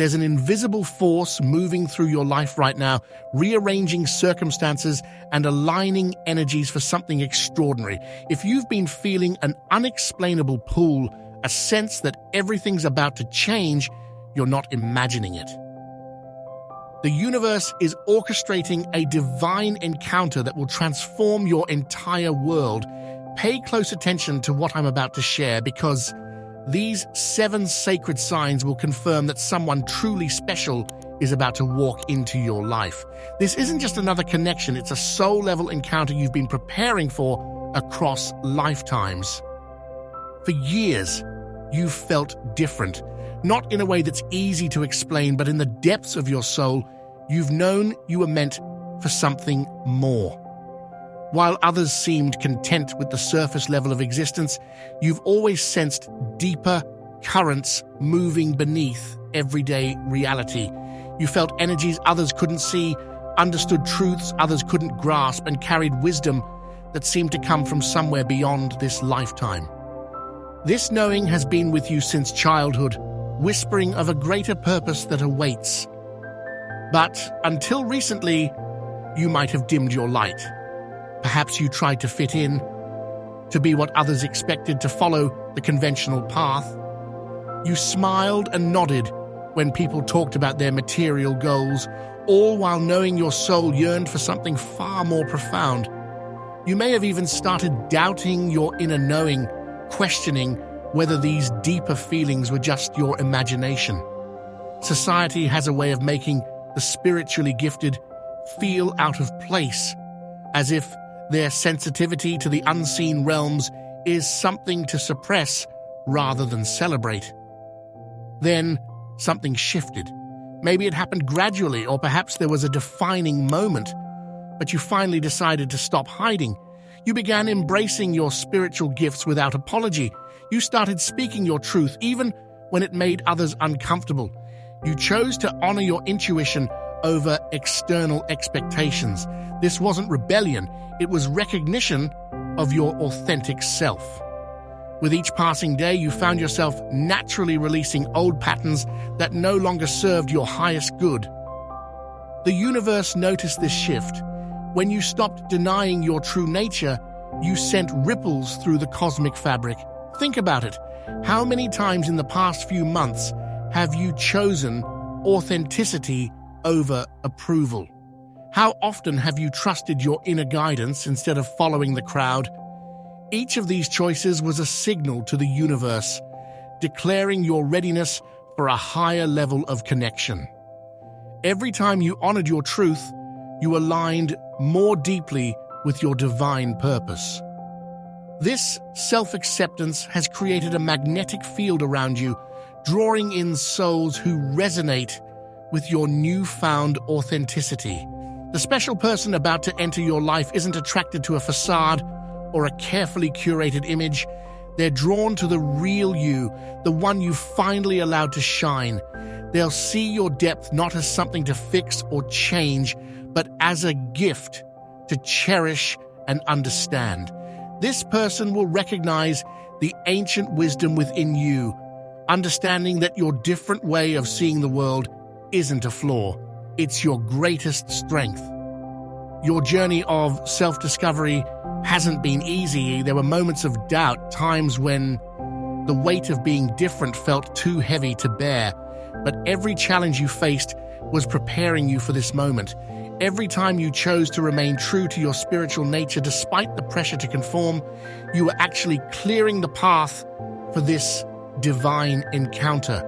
There's an invisible force moving through your life right now, rearranging circumstances and aligning energies for something extraordinary. If you've been feeling an unexplainable pull, a sense that everything's about to change, you're not imagining it. The universe is orchestrating a divine encounter that will transform your entire world. Pay close attention to what I'm about to share, because these 7 sacred signs will confirm that someone truly special is about to walk into your life. This isn't just another connection, it's a soul-level encounter you've been preparing for across lifetimes. For years, you've felt different. Not in a way that's easy to explain, but in the depths of your soul, you've known you were meant for something more. While others seemed content with the surface level of existence, you've always sensed deeper currents moving beneath everyday reality. You felt energies others couldn't see, understood truths others couldn't grasp, and carried wisdom that seemed to come from somewhere beyond this lifetime. This knowing has been with you since childhood, whispering of a greater purpose that awaits. But until recently, you might have dimmed your light. Perhaps you tried to fit in, to be what others expected, to follow the conventional path. You smiled and nodded when people talked about their material goals, all while knowing your soul yearned for something far more profound. You may have even started doubting your inner knowing, questioning whether these deeper feelings were just your imagination. Society has a way of making the spiritually gifted feel out of place, as if their sensitivity to the unseen realms is something to suppress rather than celebrate. Then something shifted. Maybe it happened gradually, or perhaps there was a defining moment, but you finally decided to stop hiding. You began embracing your spiritual gifts without apology. You started speaking your truth, even when it made others uncomfortable. You chose to honor your intuition over external expectations. This wasn't rebellion, it was recognition of your authentic self. With each passing day, you found yourself naturally releasing old patterns that no longer served your highest good. The universe noticed this shift. When you stopped denying your true nature, you sent ripples through the cosmic fabric. Think about it. How many times in the past few months have you chosen authenticity over approval? How often have you trusted your inner guidance instead of following the crowd? Each of these choices was a signal to the universe, declaring your readiness for a higher level of connection. Every time you honored your truth, you aligned more deeply with your divine purpose. This self-acceptance has created a magnetic field around you, drawing in souls who resonate with your newfound authenticity. The special person about to enter your life isn't attracted to a facade or a carefully curated image. They're drawn to the real you, the one you finally allowed to shine. They'll see your depth not as something to fix or change, but as a gift to cherish and understand. This person will recognize the ancient wisdom within you, understanding that your different way of seeing the world isn't a flaw, it's your greatest strength. Your journey of self-discovery hasn't been easy. There were moments of doubt, times when the weight of being different felt too heavy to bear. But every challenge you faced was preparing you for this moment. Every time you chose to remain true to your spiritual nature despite the pressure to conform, you were actually clearing the path for this divine encounter.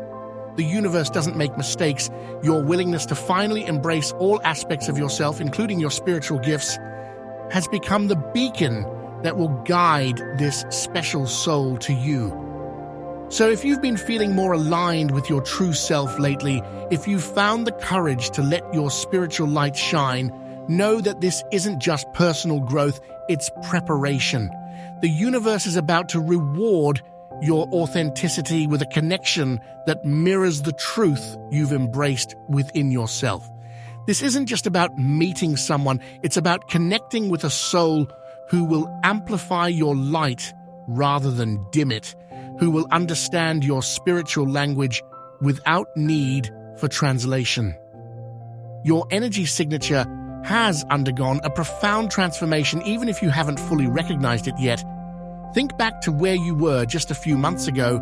The universe doesn't make mistakes. Your willingness to finally embrace all aspects of yourself, including your spiritual gifts, has become the beacon that will guide this special soul to you. So if you've been feeling more aligned with your true self lately, if you've found the courage to let your spiritual light shine, know that this isn't just personal growth, it's preparation. The universe is about to reward your authenticity with a connection that mirrors the truth you've embraced within yourself. This isn't just about meeting someone, it's about connecting with a soul who will amplify your light rather than dim it, who will understand your spiritual language without need for translation. Your energy signature has undergone a profound transformation, even if you haven't fully recognized it yet. Think back to where you were just a few months ago.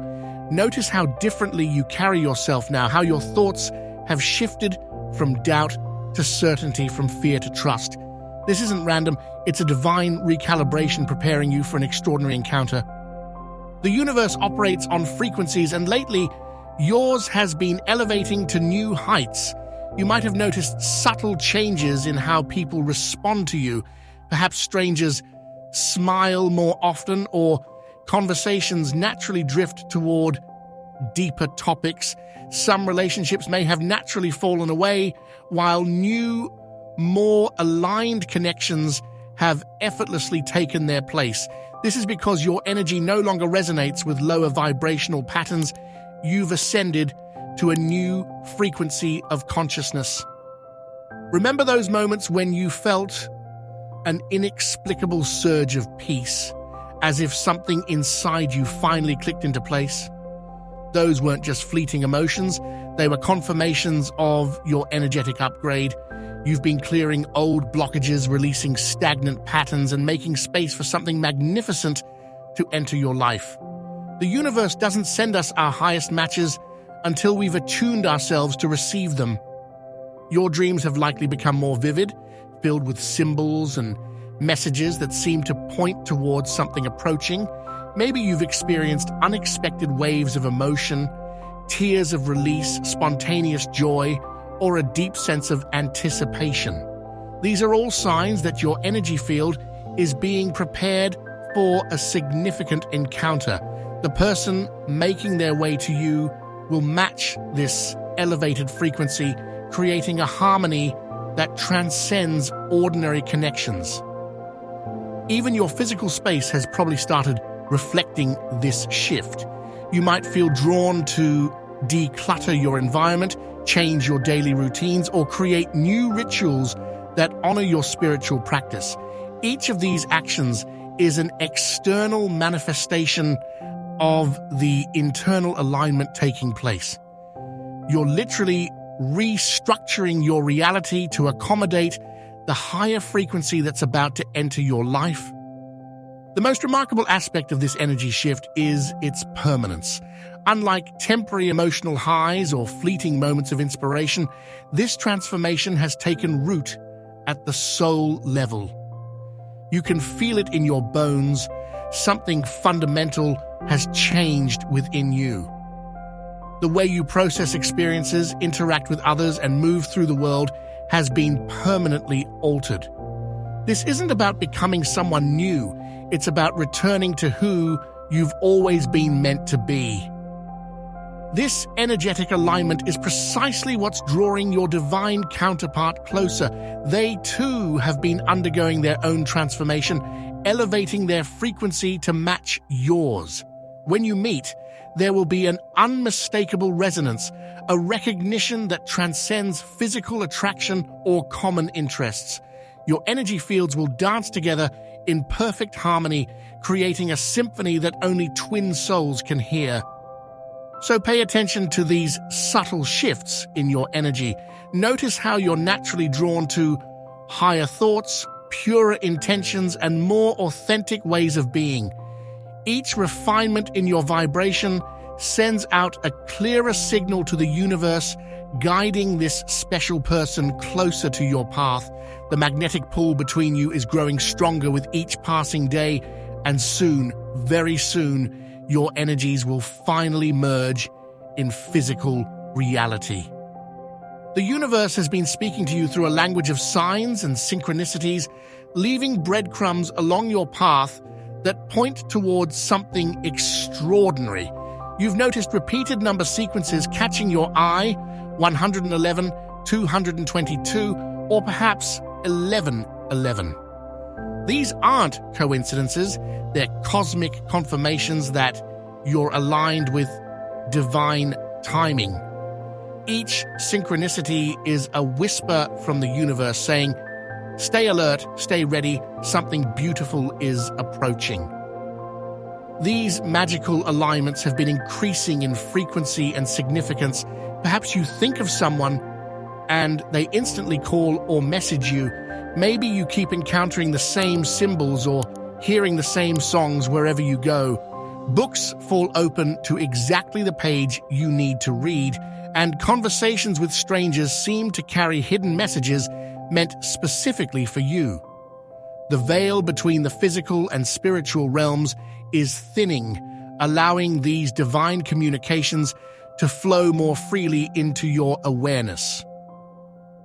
Notice how differently you carry yourself now, how your thoughts have shifted from doubt to certainty, from fear to trust. This isn't random, it's a divine recalibration preparing you for an extraordinary encounter. The universe operates on frequencies, and lately, yours has been elevating to new heights. You might have noticed subtle changes in how people respond to you. Perhaps strangers smile more often, or conversations naturally drift toward deeper topics. Some relationships may have naturally fallen away, while new, more aligned connections have effortlessly taken their place. This is because your energy no longer resonates with lower vibrational patterns. You've ascended to a new frequency of consciousness. Remember those moments when you felt an inexplicable surge of peace, as if something inside you finally clicked into place? Those weren't just fleeting emotions, they were confirmations of your energetic upgrade. You've been clearing old blockages, releasing stagnant patterns, and making space for something magnificent to enter your life. The universe doesn't send us our highest matches until we've attuned ourselves to receive them. Your dreams have likely become more vivid, filled with symbols and messages that seem to point towards something approaching. Maybe you've experienced unexpected waves of emotion, tears of release, spontaneous joy, or a deep sense of anticipation. These are all signs that your energy field is being prepared for a significant encounter. The person making their way to you will match this elevated frequency, creating a harmony that transcends ordinary connections. Even your physical space has probably started reflecting this shift. You might feel drawn to declutter your environment, change your daily routines, or create new rituals that honor your spiritual practice. Each of these actions is an external manifestation of the internal alignment taking place. You're literally restructuring your reality to accommodate the higher frequency that's about to enter your life. The most remarkable aspect of this energy shift is its permanence. Unlike temporary emotional highs or fleeting moments of inspiration, this transformation has taken root at the soul level. You can feel it in your bones. Something fundamental has changed within you. The way you process experiences, interact with others, and move through the world has been permanently altered. This isn't about becoming someone new. It's about returning to who you've always been meant to be. This energetic alignment is precisely what's drawing your divine counterpart closer. They too have been undergoing their own transformation, elevating their frequency to match yours. When you meet, there will be an unmistakable resonance, a recognition that transcends physical attraction or common interests. Your energy fields will dance together in perfect harmony, creating a symphony that only twin souls can hear. So pay attention to these subtle shifts in your energy. Notice how you're naturally drawn to higher thoughts, purer intentions, and more authentic ways of being. Each refinement in your vibration sends out a clearer signal to the universe, guiding this special person closer to your path. The magnetic pull between you is growing stronger with each passing day, and soon, very soon, your energies will finally merge in physical reality. The universe has been speaking to you through a language of signs and synchronicities, leaving breadcrumbs along your path that point towards something extraordinary. You've noticed repeated number sequences catching your eye, 111, 222, or perhaps 1111. These aren't coincidences, they're cosmic confirmations that you're aligned with divine timing. Each synchronicity is a whisper from the universe saying, "Stay alert, stay ready, something beautiful is approaching." These magical alignments have been increasing in frequency and significance, Perhaps you think of someone and they instantly call or message you. Maybe you keep encountering the same symbols or hearing the same songs wherever you go. Books fall open to exactly the page you need to read, and conversations with strangers seem to carry hidden messages meant specifically for you. The veil between the physical and spiritual realms is thinning, allowing these divine communications to flow more freely into your awareness.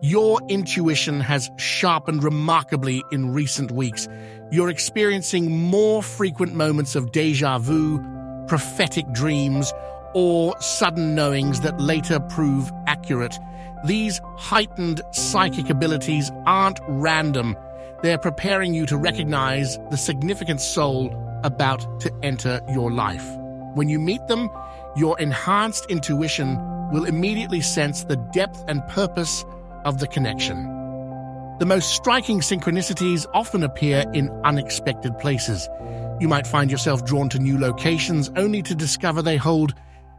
Your intuition has sharpened remarkably in recent weeks. You're experiencing more frequent moments of déjà vu, prophetic dreams, or sudden knowings that later prove accurate. These heightened psychic abilities aren't random. They're preparing you to recognize the significant soul about to enter your life. When you meet them, your enhanced intuition will immediately sense the depth and purpose of the connection. The most striking synchronicities often appear in unexpected places. You might find yourself drawn to new locations only to discover they hold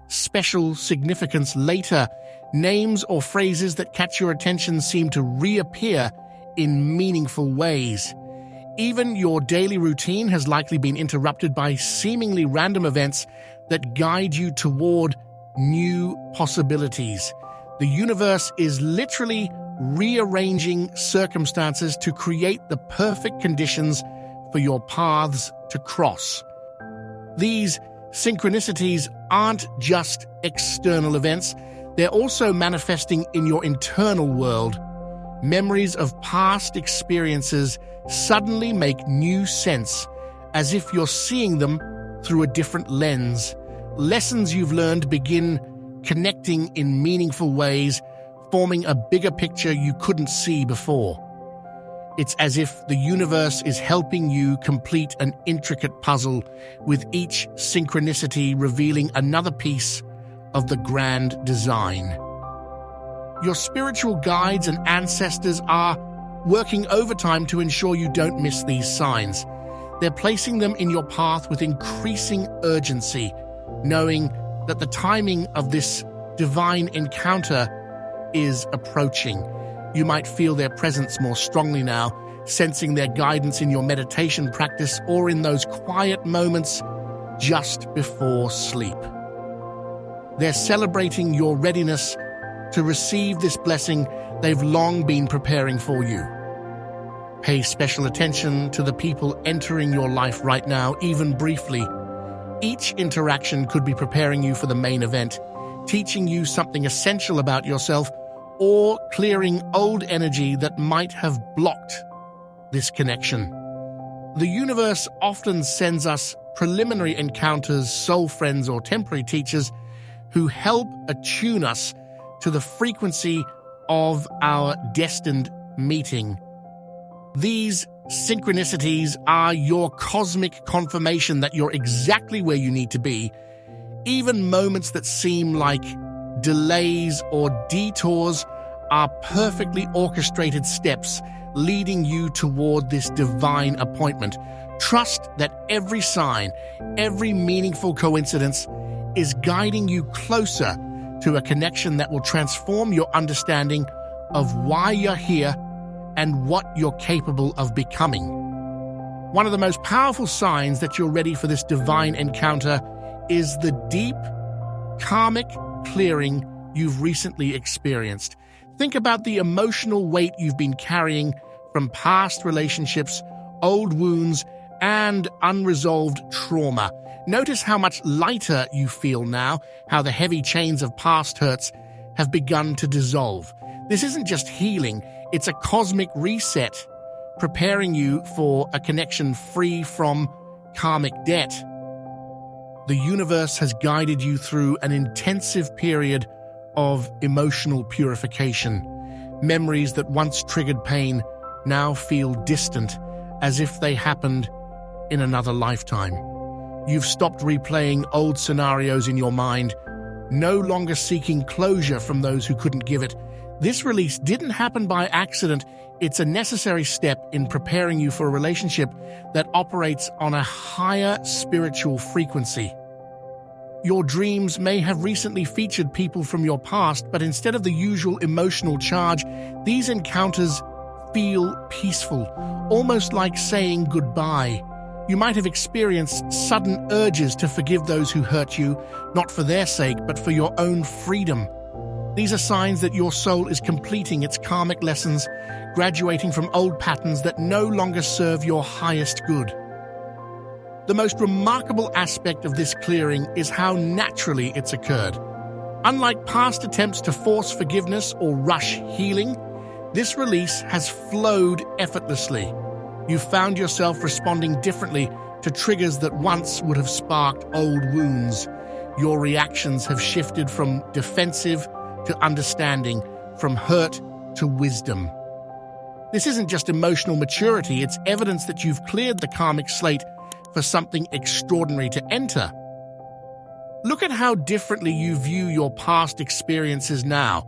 special significance later. Names or phrases that catch your attention seem to reappear in meaningful ways. Even your daily routine has likely been interrupted by seemingly random events that guide you toward new possibilities. The universe is literally rearranging circumstances to create the perfect conditions for your paths to cross. These synchronicities aren't just external events, they're also manifesting in your internal world. Memories of past experiences suddenly make new sense, as if you're seeing them through a different lens. Lessons you've learned begin connecting in meaningful ways, forming a bigger picture you couldn't see before. It's as if the universe is helping you complete an intricate puzzle, with each synchronicity revealing another piece of the grand design. Your spiritual guides and ancestors are working overtime to ensure you don't miss these signs. They're placing them in your path with increasing urgency, knowing that the timing of this divine encounter is approaching. You might feel their presence more strongly now, sensing their guidance in your meditation practice or in those quiet moments just before sleep. They're celebrating your readiness to receive this blessing they've long been preparing for you. Pay special attention to the people entering your life right now, even briefly. Each interaction could be preparing you for the main event, teaching you something essential about yourself, or clearing old energy that might have blocked this connection. The universe often sends us preliminary encounters, soul friends, or temporary teachers who help attune us to the frequency of our destined meeting. These synchronicities are your cosmic confirmation that you're exactly where you need to be. Even moments that seem like delays or detours are perfectly orchestrated steps leading you toward this divine appointment. Trust that every sign, every meaningful coincidence is guiding you closer to a connection that will transform your understanding of why you're here and what you're capable of becoming. One of the most powerful signs that you're ready for this divine encounter is the deep, karmic clearing you've recently experienced. Think about the emotional weight you've been carrying from past relationships, old wounds, and unresolved trauma. Notice how much lighter you feel now, how the heavy chains of past hurts have begun to dissolve. This isn't just healing, it's a cosmic reset, preparing you for a connection free from karmic debt. The universe has guided you through an intensive period of emotional purification. Memories that once triggered pain now feel distant, as if they happened in another lifetime. You've stopped replaying old scenarios in your mind, no longer seeking closure from those who couldn't give it. This release didn't happen by accident. It's a necessary step in preparing you for a relationship that operates on a higher spiritual frequency. Your dreams may have recently featured people from your past, but instead of the usual emotional charge, these encounters feel peaceful, almost like saying goodbye. You might have experienced sudden urges to forgive those who hurt you, not for their sake, but for your own freedom. These are signs that your soul is completing its karmic lessons, graduating from old patterns that no longer serve your highest good. The most remarkable aspect of this clearing is how naturally it's occurred. Unlike past attempts to force forgiveness or rush healing, this release has flowed effortlessly. You found yourself responding differently to triggers that once would have sparked old wounds. Your reactions have shifted from defensive to understanding, from hurt to wisdom. This isn't just emotional maturity, it's evidence that you've cleared the karmic slate for something extraordinary to enter. Look at how differently you view your past experiences now.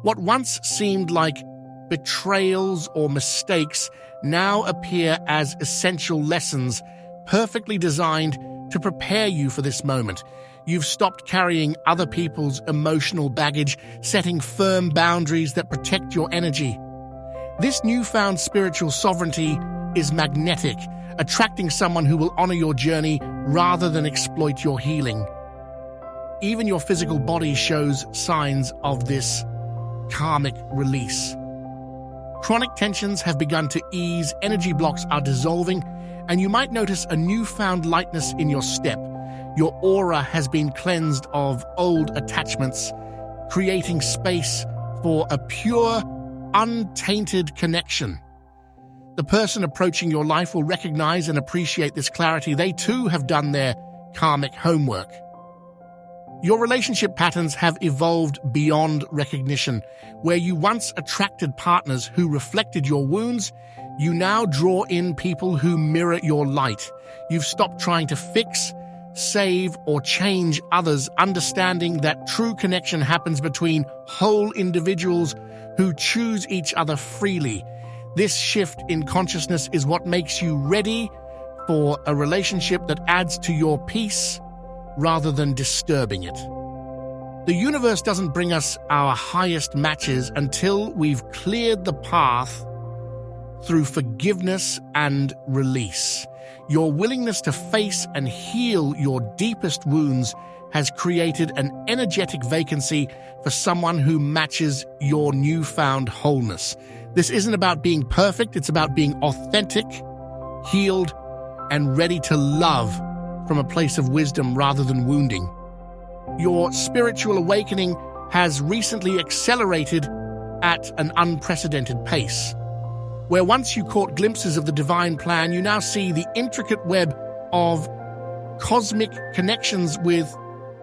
What once seemed like betrayals or mistakes now appear as essential lessons, perfectly designed to prepare you for this moment. You've stopped carrying other people's emotional baggage, setting firm boundaries that protect your energy. This newfound spiritual sovereignty is magnetic, attracting someone who will honor your journey rather than exploit your healing. Even your physical body shows signs of this karmic release. Chronic tensions have begun to ease, energy blocks are dissolving, and you might notice a newfound lightness in your step. Your aura has been cleansed of old attachments, creating space for a pure, untainted connection. The person approaching your life will recognize and appreciate this clarity. They too have done their karmic homework. Your relationship patterns have evolved beyond recognition. Where you once attracted partners who reflected your wounds, you now draw in people who mirror your light. You've stopped trying to fix, save, or change others, understanding that true connection happens between whole individuals who choose each other freely. This shift in consciousness is what makes you ready for a relationship that adds to your peace rather than disturbing it. The universe doesn't bring us our highest matches until we've cleared the path through forgiveness and release. Your willingness to face and heal your deepest wounds has created an energetic vacancy for someone who matches your newfound wholeness. This isn't about being perfect, it's about being authentic, healed, and ready to love from a place of wisdom rather than wounding. Your spiritual awakening has recently accelerated at an unprecedented pace. Where once you caught glimpses of the divine plan, you now see the intricate web of cosmic connections with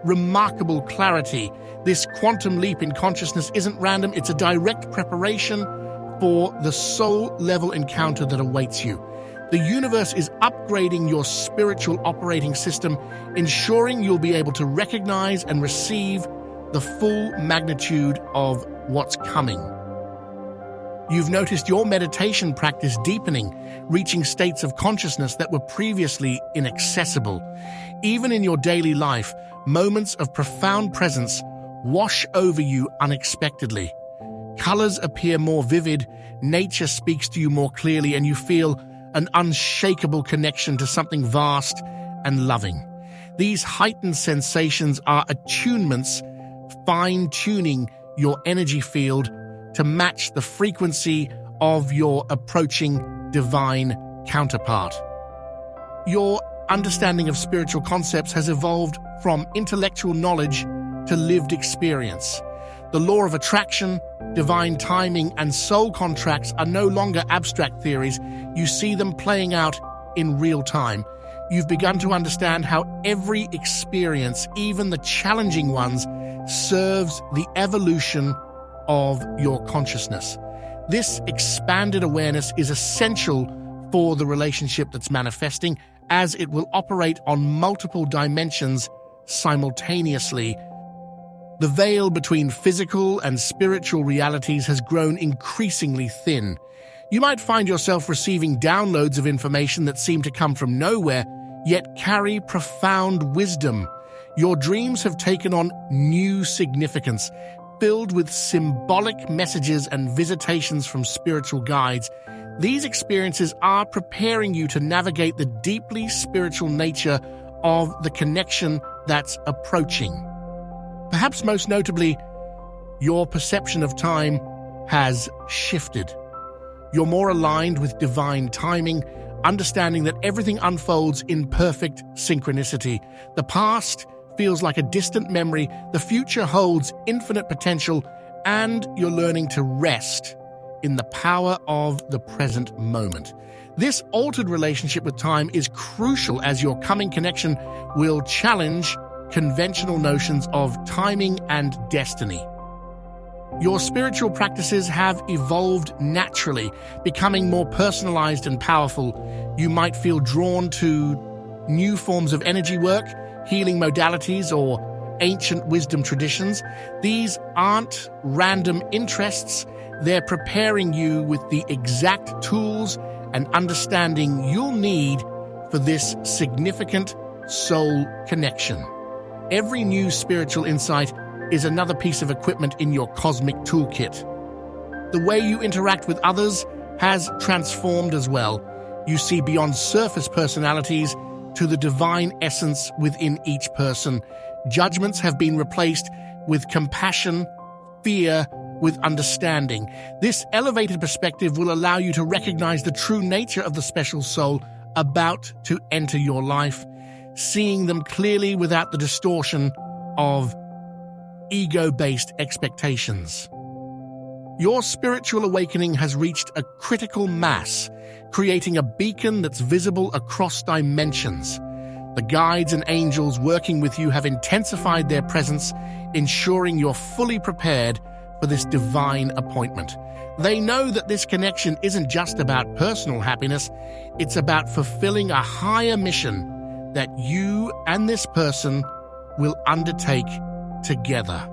remarkable clarity. This quantum leap in consciousness isn't random, it's a direct preparation for the soul-level encounter that awaits you. The universe is upgrading your spiritual operating system, ensuring you'll be able to recognize and receive the full magnitude of what's coming. You've noticed your meditation practice deepening, reaching states of consciousness that were previously inaccessible. Even in your daily life, moments of profound presence wash over you unexpectedly. Colors appear more vivid, nature speaks to you more clearly, and you feel an unshakable connection to something vast and loving. These heightened sensations are attunements, fine-tuning your energy field to match the frequency of your approaching divine counterpart. Your understanding of spiritual concepts has evolved from intellectual knowledge to lived experience. The law of attraction, divine timing, and soul contracts are no longer abstract theories. You see them playing out in real time. You've begun to understand how every experience, even the challenging ones, serves the evolution of your consciousness. This expanded awareness is essential for the relationship that's manifesting, as it will operate on multiple dimensions simultaneously. The veil between physical and spiritual realities has grown increasingly thin. You might find yourself receiving downloads of information that seem to come from nowhere, yet carry profound wisdom. Your dreams have taken on new significance, filled with symbolic messages and visitations from spiritual guides. These experiences are preparing you to navigate the deeply spiritual nature of the connection that's approaching. Perhaps most notably, your perception of time has shifted. You're more aligned with divine timing, understanding that everything unfolds in perfect synchronicity. The past feels like a distant memory, the future holds infinite potential, and you're learning to rest in the power of the present moment. This altered relationship with time is crucial, as your coming connection will challenge conventional notions of timing and destiny. Your spiritual practices have evolved naturally, becoming more personalized and powerful. You might feel drawn to new forms of energy work, healing modalities, or ancient wisdom traditions. These aren't random interests. They're preparing you with the exact tools and understanding you'll need for this significant soul connection. Every new spiritual insight is another piece of equipment in your cosmic toolkit. The way you interact with others has transformed as well. You see beyond surface personalities to the divine essence within each person. Judgments have been replaced with compassion, fear with understanding. This elevated perspective will allow you to recognize the true nature of the special soul about to enter your life, seeing them clearly without the distortion of ego-based expectations. Your spiritual awakening has reached a critical mass, creating a beacon that's visible across dimensions. The guides and angels working with you have intensified their presence, ensuring you're fully prepared for this divine appointment. They know that this connection isn't just about personal happiness, it's about fulfilling a higher mission that you and this person will undertake together.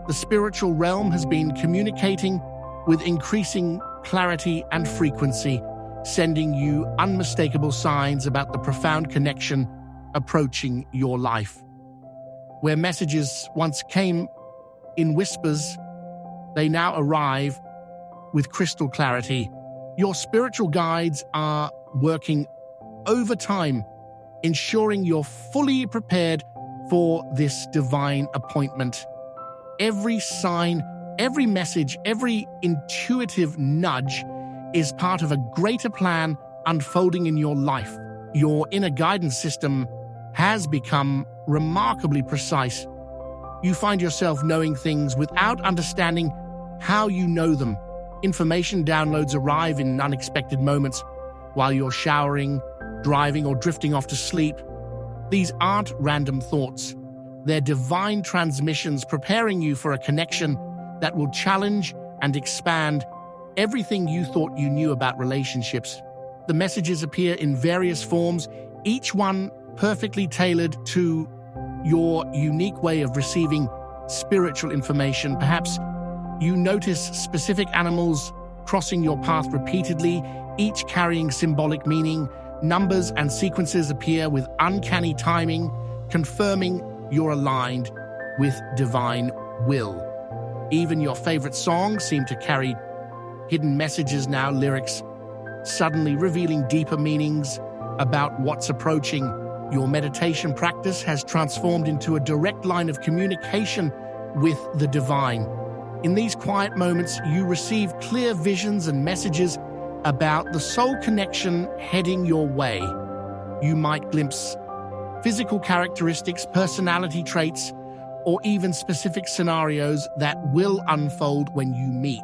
The spiritual realm has been communicating with increasing clarity and frequency, sending you unmistakable signs about the profound connection approaching your life. Where messages once came in whispers, they now arrive with crystal clarity. Your spiritual guides are working overtime, ensuring you're fully prepared for this divine appointment. Every sign, every message, every intuitive nudge is part of a greater plan unfolding in your life. Your inner guidance system has become remarkably precise. You find yourself knowing things without understanding how you know them. Information downloads arrive in unexpected moments while you're showering, driving, or drifting off to sleep. These aren't random thoughts. They're divine transmissions preparing you for a connection that will challenge and expand everything you thought you knew about relationships. The messages appear in various forms, each one perfectly tailored to your unique way of receiving spiritual information. Perhaps you notice specific animals crossing your path repeatedly, each carrying symbolic meaning. Numbers and sequences appear with uncanny timing, confirming you're aligned with divine will. Even your favorite songs seem to carry hidden messages now, lyrics suddenly revealing deeper meanings about what's approaching. Your meditation practice has transformed into a direct line of communication with the divine. In these quiet moments, you receive clear visions and messages about the soul connection heading your way. You might glimpse physical characteristics, personality traits, or even specific scenarios that will unfold when you meet.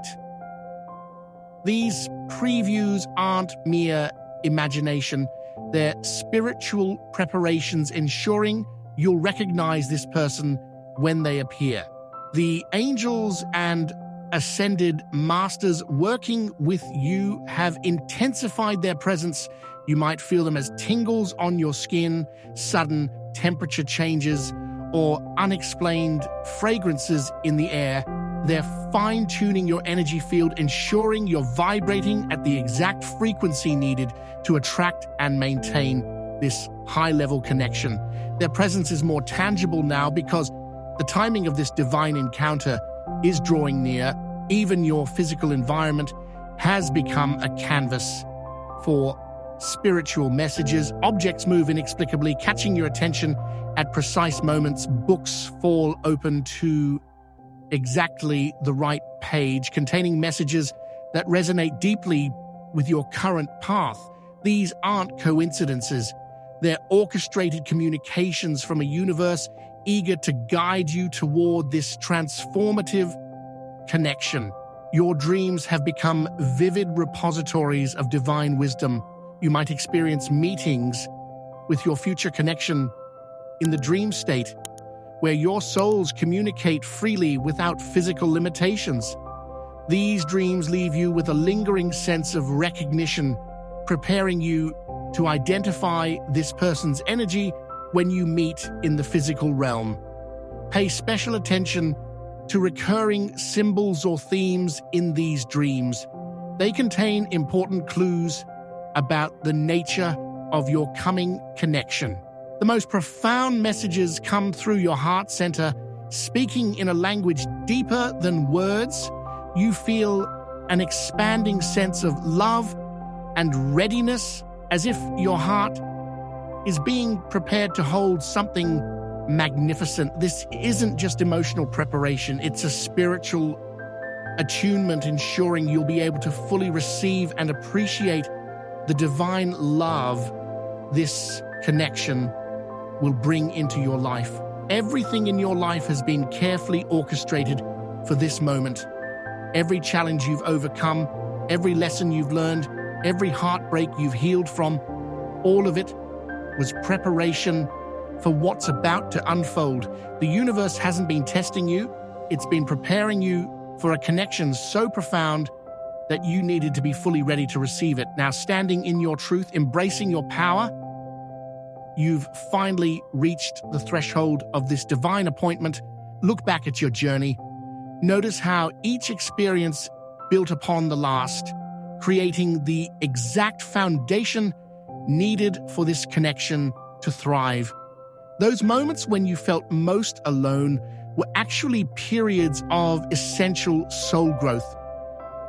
These previews aren't mere imagination, they're spiritual preparations ensuring you'll recognize this person when they appear. The angels and ascended masters working with you have intensified their presence. You might feel them as tingles on your skin, sudden temperature changes, or unexplained fragrances in the air. They're fine-tuning your energy field, ensuring you're vibrating at the exact frequency needed to attract and maintain this high-level connection. Their presence is more tangible now because the timing of this divine encounter is drawing near. Even your physical environment has become a canvas for spiritual messages. Objects move inexplicably, catching your attention at precise moments. Books fall open to exactly the right page, containing messages that resonate deeply with your current path. These aren't coincidences. They're orchestrated communications from a universe eager to guide you toward this transformative connection. Your dreams have become vivid repositories of divine wisdom. You might experience meetings with your future connection in the dream state, where your souls communicate freely without physical limitations. These dreams leave you with a lingering sense of recognition, preparing you to identify this person's energy when you meet in the physical realm. Pay special attention to recurring symbols or themes in these dreams. They contain important clues about the nature of your coming connection. The most profound messages come through your heart center, speaking in a language deeper than words. You feel an expanding sense of love and readiness, as if your heart is being prepared to hold something magnificent. This isn't just emotional preparation, it's a spiritual attunement, ensuring you'll be able to fully receive and appreciate the divine love this connection will bring into your life. Everything in your life has been carefully orchestrated for this moment. Every challenge you've overcome, every lesson you've learned, every heartbreak you've healed from, all of it was preparation for what's about to unfold. The universe hasn't been testing you, it's been preparing you for a connection so profound that you needed to be fully ready to receive it. Now, standing in your truth, embracing your power, you've finally reached the threshold of this divine appointment. Look back at your journey. Notice how each experience built upon the last, creating the exact foundation needed for this connection to thrive. Those moments when you felt most alone were actually periods of essential soul growth.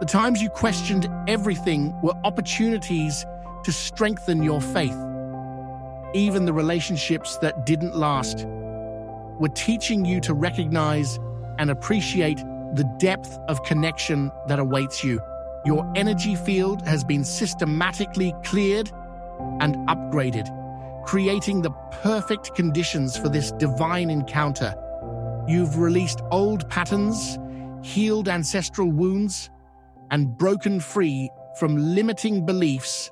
The times you questioned everything were opportunities to strengthen your faith. Even the relationships that didn't last were teaching you to recognize and appreciate the depth of connection that awaits you. Your energy field has been systematically cleared and upgraded, creating the perfect conditions for this divine encounter. You've released old patterns, healed ancestral wounds, and broken free from limiting beliefs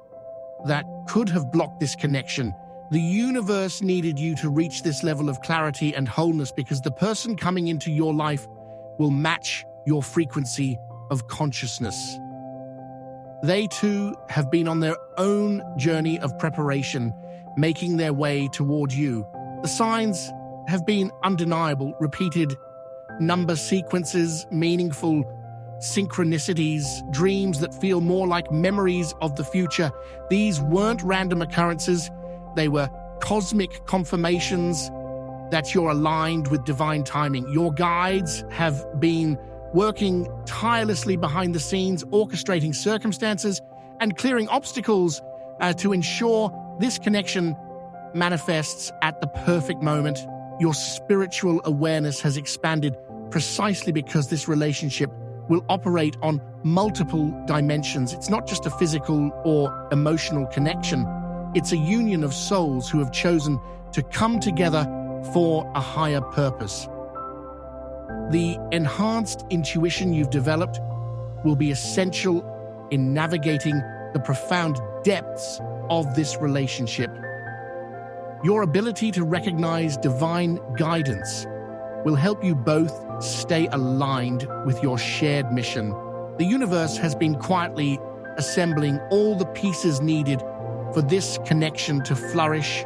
that could have blocked this connection. The universe needed you to reach this level of clarity and wholeness because the person coming into your life will match your frequency of consciousness. They too have been on their own journey of preparation, making their way toward you. The signs have been undeniable: repeated number sequences, meaningful synchronicities, dreams that feel more like memories of the future. These weren't random occurrences, they were cosmic confirmations that you're aligned with divine timing. Your guides have been working tirelessly behind the scenes, orchestrating circumstances and clearing obstacles to ensure this connection manifests at the perfect moment. Your spiritual awareness has expanded precisely because this relationship will operate on multiple dimensions. It's not just a physical or emotional connection. It's a union of souls who have chosen to come together for a higher purpose. The enhanced intuition you've developed will be essential in navigating the profound depths of this relationship. Your ability to recognize divine guidance will help you both stay aligned with your shared mission. The universe has been quietly assembling all the pieces needed for this connection to flourish.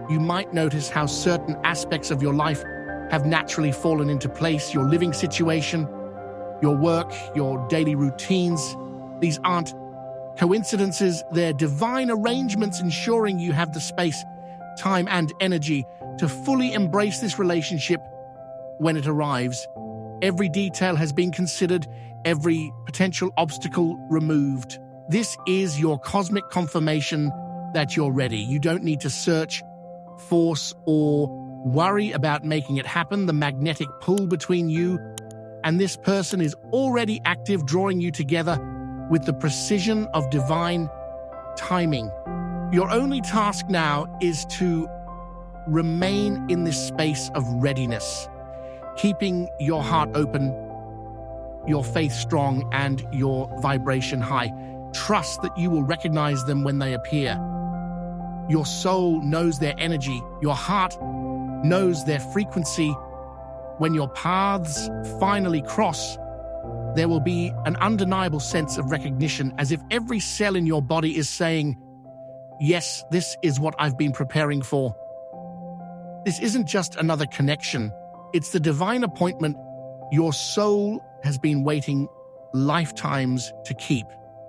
You might notice how certain aspects of your life have naturally fallen into place: your living situation, your work, your daily routines. These aren't coincidences, they're divine arrangements ensuring you have the space, time, and energy to fully embrace this relationship when it arrives. Every detail has been considered, every potential obstacle removed. This is your cosmic confirmation that you're ready. You don't need to search, force, or worry about making it happen. The magnetic pull between you and this person is already active, drawing you together with the precision of divine timing. Your only task now is to remain in this space of readiness, keeping your heart open, your faith strong, and your vibration high. Trust that you will recognize them when they appear. Your soul knows their energy. Your heart knows their frequency. When your paths finally cross, there will be an undeniable sense of recognition, as if every cell in your body is saying, yes, this is what I've been preparing for. This isn't just another connection. It's the divine appointment your soul has been waiting lifetimes to keep.